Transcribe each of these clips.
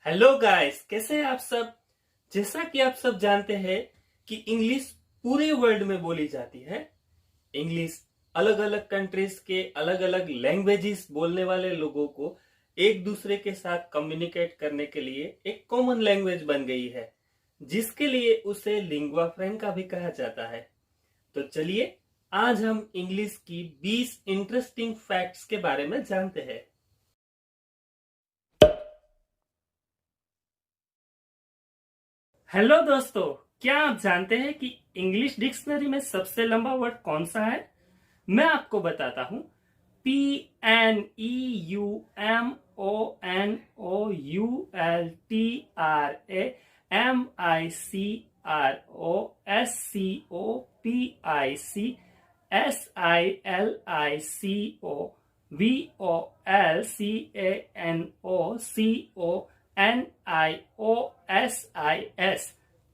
Hello guys, कैसे हैं आप सब। जैसा कि आप सब जानते हैं कि इंग्लिश पूरे वर्ल्ड में बोली जाती है। इंग्लिश अलग अलग कंट्रीज के अलग अलग लैंग्वेजेस बोलने वाले लोगों को एक दूसरे के साथ कम्युनिकेट करने के लिए एक कॉमन लैंग्वेज बन गई है, जिसके लिए उसे लिंग्वा फ्रैंका भी कहा जाता है। तो चलिए आज हम इंग्लिश की 20 इंटरेस्टिंग फैक्ट्स के बारे में जानते हैं। हेलो दोस्तों, क्या आप जानते हैं कि इंग्लिश डिक्शनरी में सबसे लंबा वर्ड कौन सा है? मैं आपको बताता हूं। PNEUMONIOSIS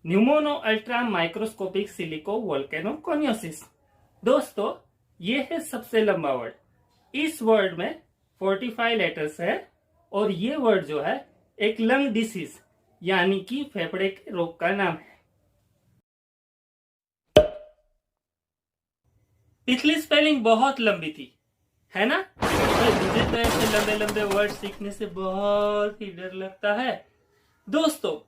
pneumonoultramicroscopicsilicovolcanoconiosis. दोस्तों, ये है सबसे लंबा वर्ड। इस वर्ड में 45 लेटर्स है और ये वर्ड जो है एक लंग डिसीज यानी कि फेफड़े के रोग का नाम है। पिछली स्पेलिंग बहुत लंबी थी, है ना? तो मुझे तो ऐसे लंबे लंबे वर्ड सीखने से बहुत ही डर लगता है। दोस्तों,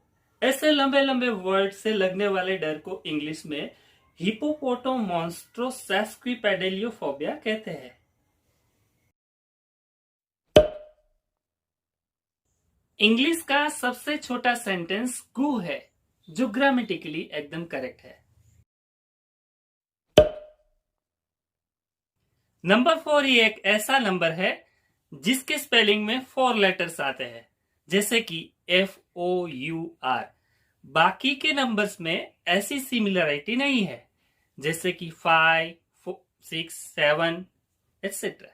ऐसे लंबे लंबे वर्ड से लगने वाले डर को इंग्लिश में हिपोपोटोमॉन्स्ट्रोसैस्क्विपेडेलियोफोबिया कहते हैं। इंग्लिश का सबसे छोटा सेंटेंस गु है, जो ग्रामेटिकली एकदम करेक्ट है। नंबर 4 ही एक ऐसा नंबर है जिसके स्पेलिंग में 4 लेटर्स आते हैं, जैसे कि FOUR। बाकी के नंबर्स में ऐसी सिमिलरिटी नहीं है, जैसे कि 5, 6, 7 एक्सेट्रा।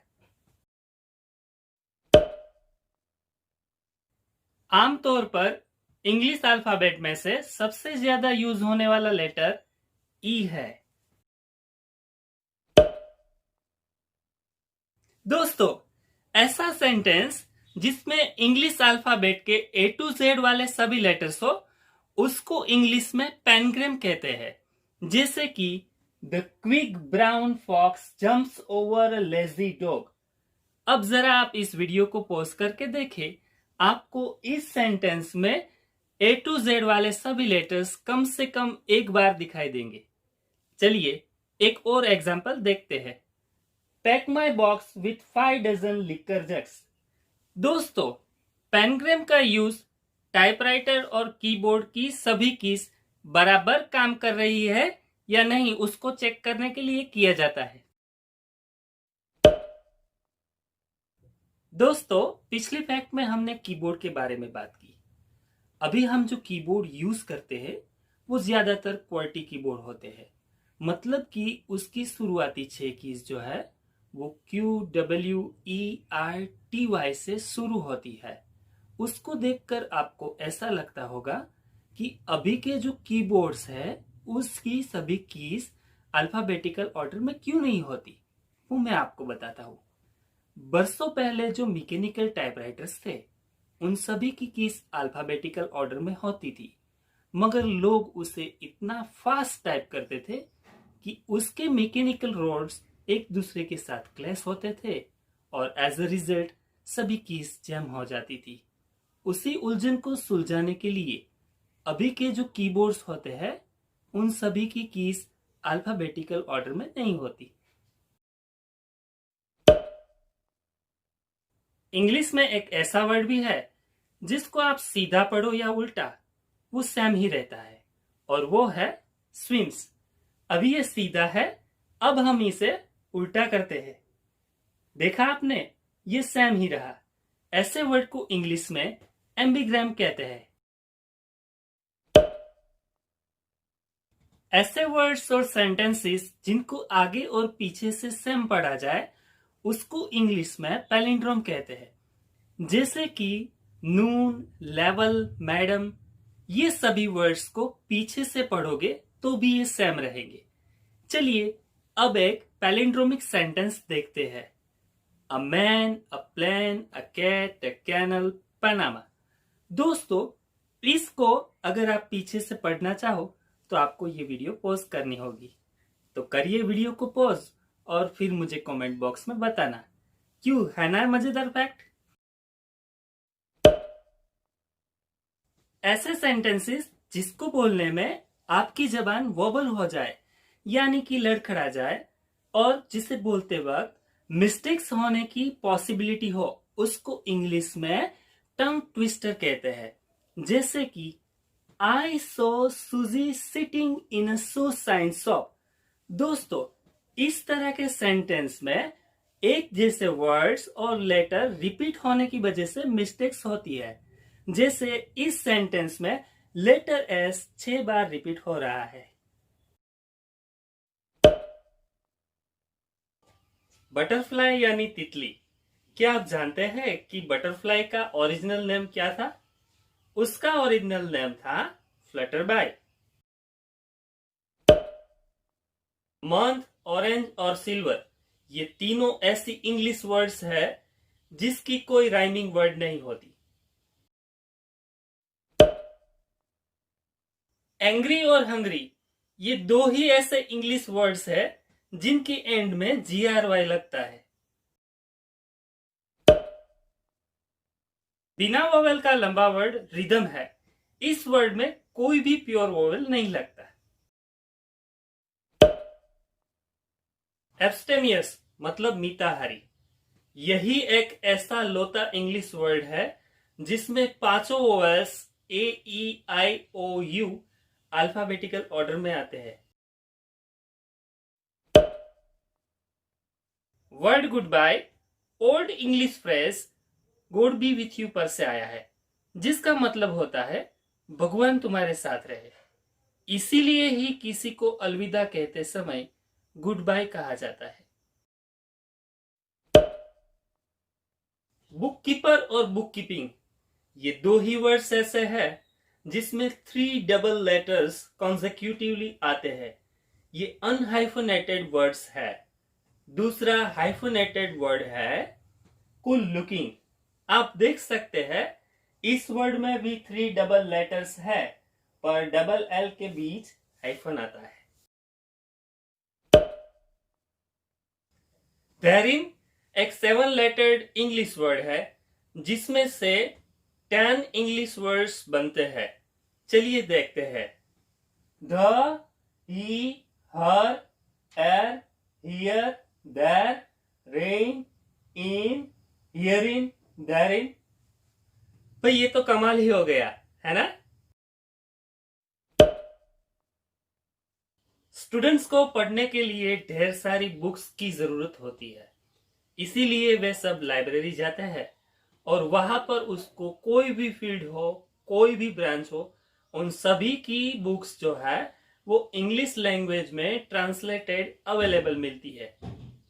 आमतौर पर इंग्लिश अल्फाबेट में से सबसे ज्यादा यूज होने वाला लेटर ई है। दोस्तों, ऐसा सेंटेंस जिसमें इंग्लिश अल्फाबेट के A to Z वाले सभी लेटर्स हो, उसको इंग्लिश में पैनग्राम कहते हैं। जैसे कि the quick brown fox jumps over a lazy dog. अब जरा आप इस वीडियो को पॉज करके देखें, आपको इस सेंटेंस में A to Z वाले सभी लेटर्स कम से कम एक बार दिखाई देंगे। चलिए एक और एग्जांपल देखते हैं। Pack my box with 5 dozen liquor jugs. दोस्तों, पेनग्राम का यूज टाइपराइटर और कीबोर्ड की सभी कीज बराबर काम कर रही है या नहीं, उसको चेक करने के लिए किया जाता है। दोस्तों, पिछले फैक्ट में हमने कीबोर्ड के बारे में बात की। अभी हम जो कीबोर्ड यूज करते हैं वो ज्यादातर क्वालिटी कीबोर्ड होते हैं, मतलब कि उसकी शुरुआती 6 कीज जो है वो QWERTY से शुरू होती है। उसको देखकर आपको ऐसा लगता होगा कि अभी के जो कीबोर्ड्स है उसकी सभी कीज अल्फाबेटिकल ऑर्डर में क्यों नहीं होती, वो मैं आपको बताता हूं। बरसों पहले जो मैकेनिकल टाइपराइटर्स थे, उन सभी की कीज अल्फाबेटिकल ऑर्डर में होती थी, मगर लोग उसे इतना फास्ट टाइप करते थे कि उसके मैकेनिकल रोड्स एक दूसरे के साथ क्लैश होते थे और एज अ रिजल्ट सभी कीज जैम हो जाती थी। उसी उलझन को सुलझाने के लिए अभी के जो कीबोर्ड्स होते हैं उन सभी की कीज अल्फाबेटिकल ऑर्डर में नहीं होती। इंग्लिश में एक ऐसा वर्ड भी है जिसको आप सीधा पढ़ो या उल्टा, वो सेम ही रहता है, और वो है स्विम्स। अभी ये सीधा है, अब हम इसे उल्टा करते हैं। देखा आपने, ये सेम ही रहा। ऐसे वर्ड को इंग्लिश में एम्बिग्राम कहते हैं। ऐसे वर्ड्स और सेंटेंसेस जिनको आगे और पीछे से सेम पढ़ा जाए उसको इंग्लिश में पैलिंड्रोम कहते हैं। जैसे कि नून, लेवल, मैडम, ये सभी वर्ड्स को पीछे से पढ़ोगे तो भी ये सेम रहेंगे। चलिए अब एक पैलिंड्रोमिक सेंटेंस देखते हैं। A man, a plan, a cat, a canal, Panama. दोस्तों, इसको अगर आप पीछे से पढ़ना चाहो तो आपको ये वीडियो पॉज करनी होगी। तो करिए वीडियो को पॉज और फिर मुझे कमेंट बॉक्स में बताना, क्यों है ना मजेदार फैक्ट। ऐसे सेंटेंसेस जिसको बोलने में आपकी जबान वोबल हो जाए, यानी कि लड़खड़ा जाए, और जिसे बोलते वक्त मिस्टेक्स होने की पॉसिबिलिटी हो, उसको इंग्लिश में टंग ट्विस्टर कहते हैं। जैसे कि I saw Susie sitting in a shoe shine shop. दोस्तों, इस तरह के सेंटेंस में एक जैसे वर्ड्स और लेटर रिपीट होने की वजह से मिस्टेक्स होती है। जैसे इस सेंटेंस में लेटर एस 6 बार रिपीट हो रहा है। बटरफ्लाई यानी तितली। क्या आप जानते हैं कि बटरफ्लाई का ओरिजिनल नेम क्या था? उसका ओरिजिनल नेम था फ्लटरबाई। मंथ, ऑरेंज और सिल्वर, ये तीनों ऐसी इंग्लिश वर्ड्स है जिसकी कोई राइमिंग वर्ड नहीं होती। एंग्री और हंग्री, ये दो ही ऐसे इंग्लिश वर्ड्स है जिनकी एंड में GRY लगता है। बिना वोवेल का लंबा वर्ड रिदम है। इस वर्ड में कोई भी प्योर वोवेल नहीं लगता। एब्स्टेमियस मतलब मिताहारी। यही एक ऐसा लोता इंग्लिश वर्ड है जिसमें पांचों वोवेल्स AEIOU अल्फाबेटिकल ऑर्डर में आते हैं। Word good by old English phrase God B with you पर से आया है, जिसका मतलब होता है भगवान तुम्हारे साथ रहे। इसीलिए ही किसी को अलविदा कहते समय गुड बाय कहा जाता है। बुक कीपर और बुक कीपिंग, ये दो ही वर्ड्स ऐसे हैं जिसमें 3 डबल लेटर्स कॉन्सेक्यूटिवली आते हैं। ये अनहाइफनेटेड वर्ड्स है। दूसरा हाइफनेटेड वर्ड है कुल लुकिंग। आप देख सकते हैं इस वर्ड में भी 3 डबल लेटर्स है, पर डबल एल के बीच हाइफन आता है। देयरिन एक 7 लेटर्ड इंग्लिश वर्ड है जिसमें से 10 इंग्लिश वर्ड्स बनते हैं। चलिए देखते हैं। The, he, her, ere, here, there, rein, in, herein, therein. भाई ये तो कमाल ही हो गया है ना। स्टूडेंट्स को पढ़ने के लिए ढेर सारी बुक्स की जरूरत होती है, इसीलिए वे सब लाइब्रेरी जाते हैं और वहां पर उसको कोई भी फील्ड हो, कोई भी ब्रांच हो, उन सभी की बुक्स जो है वो इंग्लिश लैंग्वेज में ट्रांसलेटेड अवेलेबल मिलती है।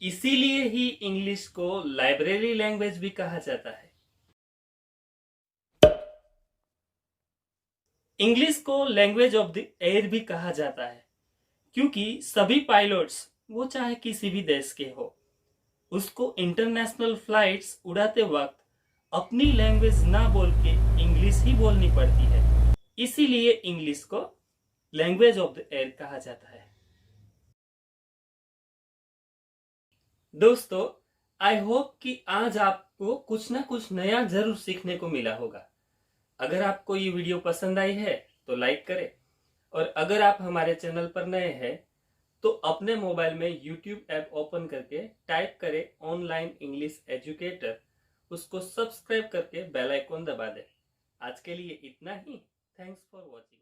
इसीलिए ही इंग्लिश को लाइब्रेरी लैंग्वेज भी कहा जाता है। इंग्लिश को लैंग्वेज ऑफ द एयर भी कहा जाता है, क्योंकि सभी पायलट्स, वो चाहे किसी भी देश के हो, उसको इंटरनेशनल फ्लाइट्स उड़ाते वक्त अपनी लैंग्वेज ना बोल के इंग्लिश ही बोलनी पड़ती है। इसीलिए इंग्लिश को लैंग्वेज ऑफ द एयर कहा जाता है। दोस्तों, आई होप कि आज आपको कुछ ना कुछ नया जरूर सीखने को मिला होगा। अगर आपको ये वीडियो पसंद आई है तो लाइक करें, और अगर आप हमारे चैनल पर नए हैं तो अपने मोबाइल में YouTube ऐप ओपन करके टाइप करें ऑनलाइन इंग्लिश एजुकेटर, उसको सब्सक्राइब करके बेल आइकॉन दबा दें। आज के लिए इतना ही। Thanks for watching.